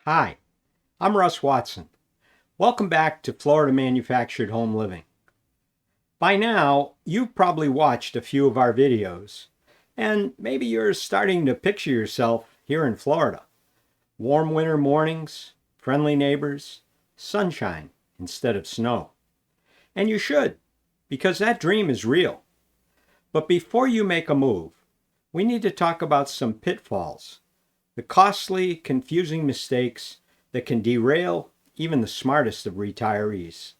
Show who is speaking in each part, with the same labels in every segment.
Speaker 1: Hi, I'm Russ Watson. Welcome back to Florida Manufactured Home Living. By now, you've probably watched a few of our videos, and maybe you're starting to picture yourself here in Florida. Warm winter mornings, friendly neighbors, sunshine instead of snow. And you should, because that dream is real. But before you make a move, we need to talk about some pitfalls, the costly, confusing mistakes that can derail even the smartest of retirees.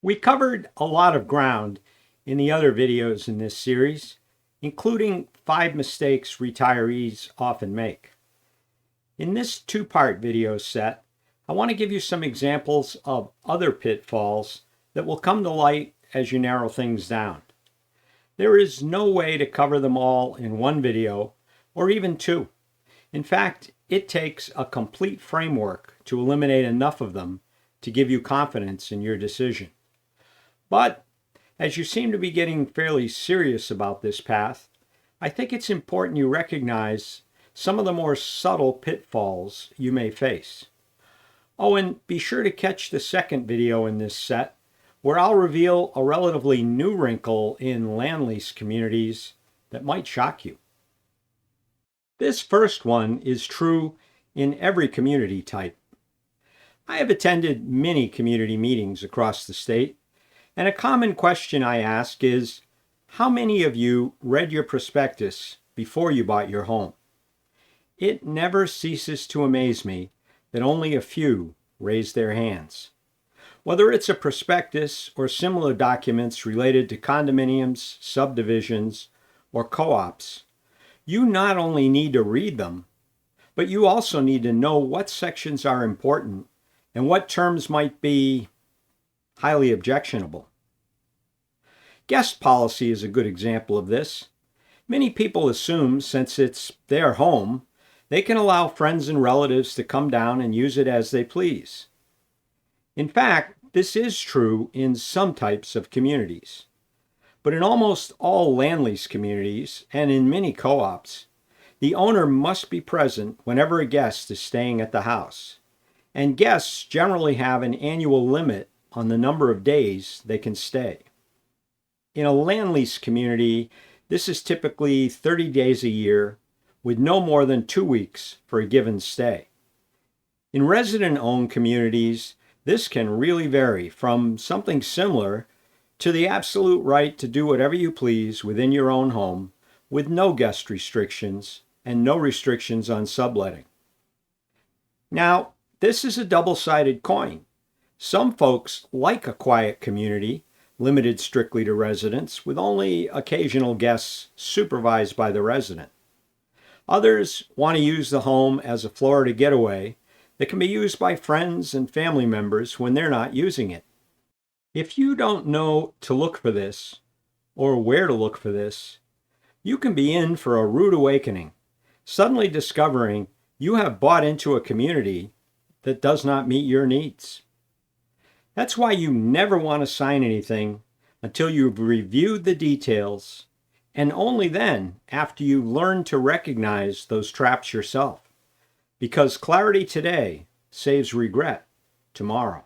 Speaker 1: We covered a lot of ground in the other videos in this series, including 5 mistakes retirees often make. In this 2-part video set, I want to give you some examples of other pitfalls that will come to light as you narrow things down. There is no way to cover them all in one video, or even 2. In fact, it takes a complete framework to eliminate enough of them to give you confidence in your decision. But as you seem to be getting fairly serious about this path, I think it's important you recognize some of the more subtle pitfalls you may face. Oh, and be sure to catch the second video in this set, where I'll reveal a relatively new wrinkle in land lease communities that might shock you. This first one is true in every community type. I have attended many community meetings across the state, and a common question I ask is, how many of you read your prospectus before you bought your home? It never ceases to amaze me that only a few raise their hands. Whether it's a prospectus or similar documents related to condominiums, subdivisions, or co-ops, you not only need to read them, but you also need to know what sections are important and what terms might be highly objectionable. Guest policy is a good example of this. Many people assume since it's their home, they can allow friends and relatives to come down and use it as they please. In fact, this is true in some types of communities. But in almost all land lease communities, and in many co-ops, the owner must be present whenever a guest is staying at the house. And guests generally have an annual limit on the number of days they can stay. In a land lease community, this is typically 30 days a year, with no more than 2 weeks for a given stay. In resident-owned communities, this can really vary from something similar to the absolute right to do whatever you please within your own home, with no guest restrictions and no restrictions on subletting. Now, this is a double-sided coin. Some folks like a quiet community, limited strictly to residents, with only occasional guests supervised by the resident. Others want to use the home as a Florida getaway that can be used by friends and family members when they're not using it. If you don't know to look for this, or where to look for this, you can be in for a rude awakening, suddenly discovering you have bought into a community that does not meet your needs. That's why you never want to sign anything until you've reviewed the details, and only then after you learn to recognize those traps yourself. Because clarity today saves regret tomorrow.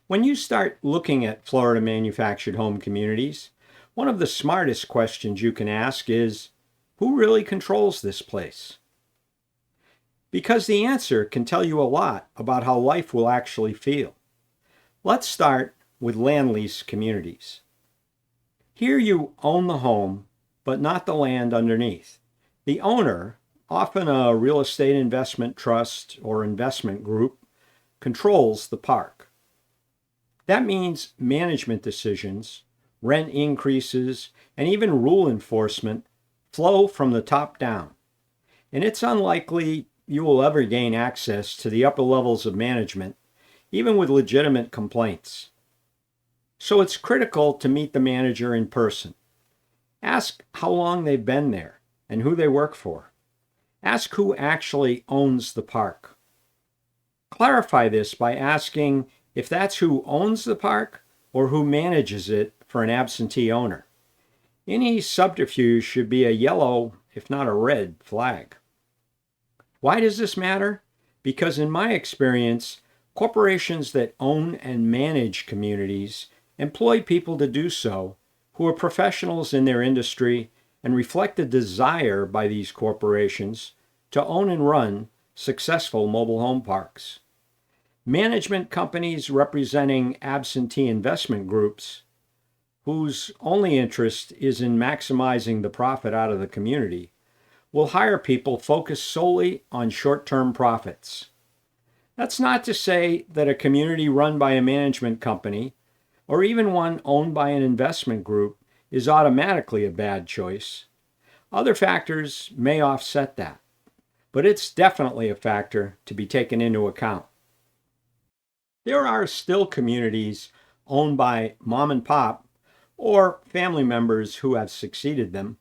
Speaker 1: When you start looking at Florida manufactured home communities, one of the smartest questions you can ask is, who really controls this place? Because the answer can tell you a lot about how life will actually feel. Let's start with land lease communities. Here you own the home, but not the land underneath. The owner, often a real estate investment trust or investment group, controls the park. That means management decisions, rent increases, and even rule enforcement flow from the top down. And it's unlikely you will ever gain access to the upper levels of management, even with legitimate complaints. So it's critical to meet the manager in person. Ask how long they've been there and who they work for. Ask who actually owns the park. Clarify this by asking if that's who owns the park or who manages it for an absentee owner. Any subterfuge should be a yellow, if not a red, flag. Why does this matter? Because in my experience, corporations that own and manage communities employ people to do so who are professionals in their industry and reflect a desire by these corporations to own and run successful mobile home parks. Management companies representing absentee investment groups whose only interest is in maximizing the profit out of the community will hire people focused solely on short-term profits. That's not to say that a community run by a management company or even one owned by an investment group is automatically a bad choice. Other factors may offset that, but it's definitely a factor to be taken into account. There are still communities owned by mom and pop or family members who have succeeded them.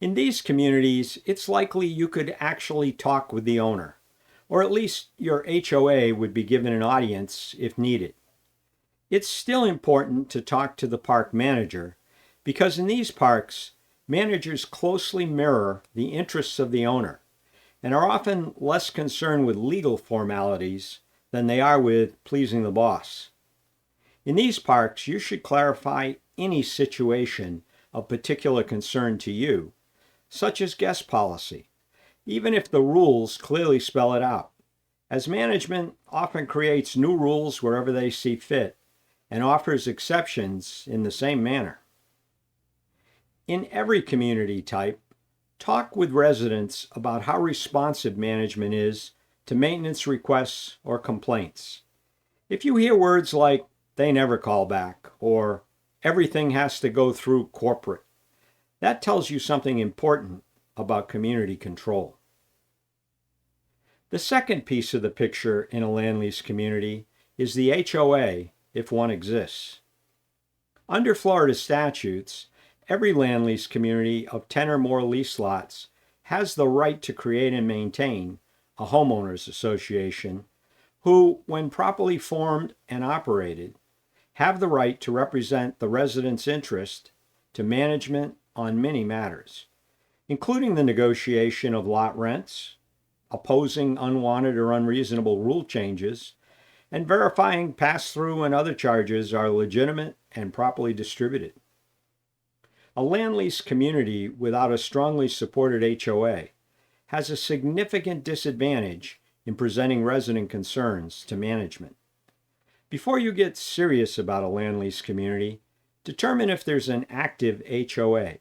Speaker 1: In these communities, it's likely you could actually talk with the owner, or at least your HOA would be given an audience if needed. It's still important to talk to the park manager because in these parks, managers closely mirror the interests of the owner and are often less concerned with legal formalities than they are with pleasing the boss. In these parks, you should clarify any situation of particular concern to you, such as guest policy, even if the rules clearly spell it out, as management often creates new rules wherever they see fit and offers exceptions in the same manner. In every community type, talk with residents about how responsive management is to maintenance requests or complaints. If you hear words like, "they never call back," or "everything has to go through corporate," that tells you something important about community control. The second piece of the picture in a land lease community is the HOA, if one exists. Under Florida statutes, every land lease community of 10 or more lease lots has the right to create and maintain a homeowners association who, when properly formed and operated, have the right to represent the residents' interest to management on many matters, including the negotiation of lot rents, opposing unwanted or unreasonable rule changes, and verifying pass-through and other charges are legitimate and properly distributed. A land lease community without a strongly supported HOA has a significant disadvantage in presenting resident concerns to management. Before you get serious about a land lease community, determine if there's an active HOA.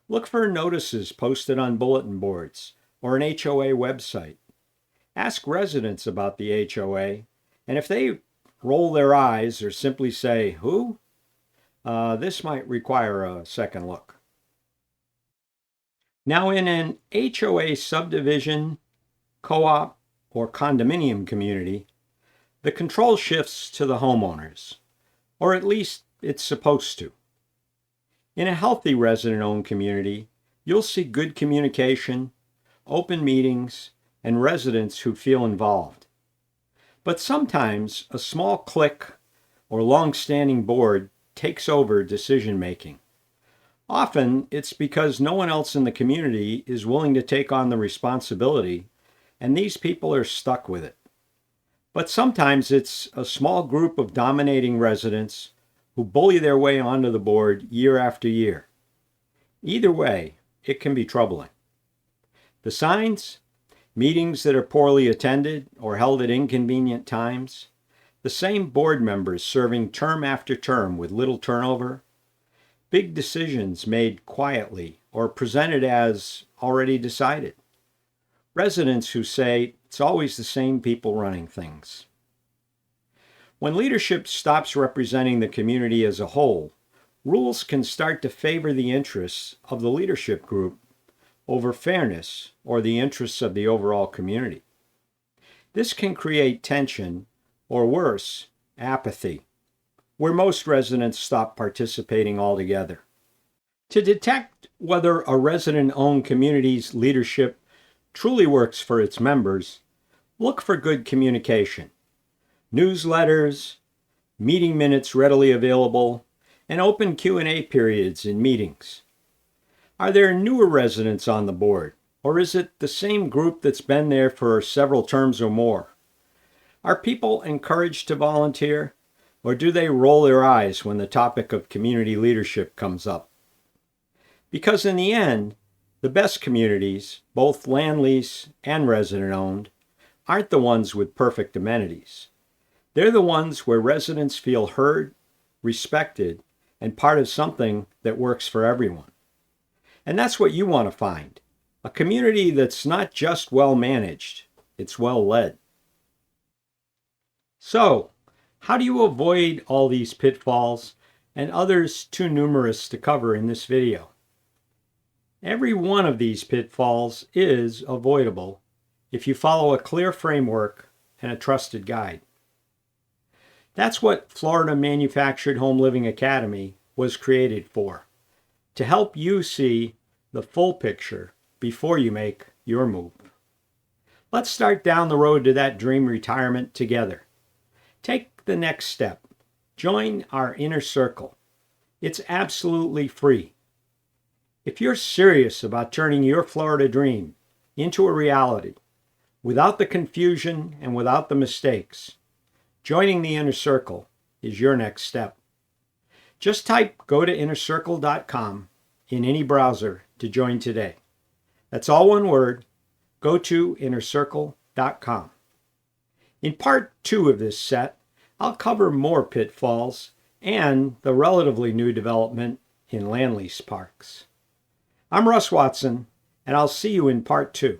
Speaker 1: Look for notices posted on bulletin boards or an HOA website. Ask residents about the HOA, and if they roll their eyes or simply say, "Who?" This might require a second look. Now, in an HOA subdivision, co-op, or condominium community, the control shifts to the homeowners, or at least it's supposed to. In a healthy resident-owned community, you'll see good communication, open meetings, and residents who feel involved. But sometimes a small clique or long-standing board takes over decision-making. Often it's because no one else in the community is willing to take on the responsibility, and these people are stuck with it. But sometimes it's a small group of dominating residents who bully their way onto the board year after year. Either way, it can be troubling. The signs? Meetings that are poorly attended or held at inconvenient times. The same board members serving term after term with little turnover. Big decisions made quietly or presented as already decided. Residents who say it's always the same people running things. When leadership stops representing the community as a whole, rules can start to favor the interests of the leadership group over fairness or the interests of the overall community. This can create tension, or worse, apathy, where most residents stop participating altogether. To detect whether a resident-owned community's leadership truly works for its members, look for good communication. Newsletters, meeting minutes readily available, and open Q&A periods in meetings. Are there newer residents on the board, or is it the same group that's been there for several terms or more? Are people encouraged to volunteer, or do they roll their eyes when the topic of community leadership comes up? Because in the end, the best communities, both land lease and resident-owned, aren't the ones with perfect amenities. They're the ones where residents feel heard, respected, and part of something that works for everyone. And that's what you want to find, a community that's not just well managed, it's well led. So, how do you avoid all these pitfalls and others too numerous to cover in this video? Every one of these pitfalls is avoidable if you follow a clear framework and a trusted guide. That's what Florida Manufactured Home Living Academy was created for, to help you see the full picture before you make your move. Let's start down the road to that dream retirement together. Take the next step. Join our inner circle. It's absolutely free. If you're serious about turning your Florida dream into a reality, without the confusion and without the mistakes, joining the inner circle is your next step. Just type go to innercircle.com in any browser to join today. That's all one word, go to innercircle.com. In part 2 of this set, I'll cover more pitfalls and the relatively new development in land lease parks. I'm Russ Watson, and I'll see you in part 2.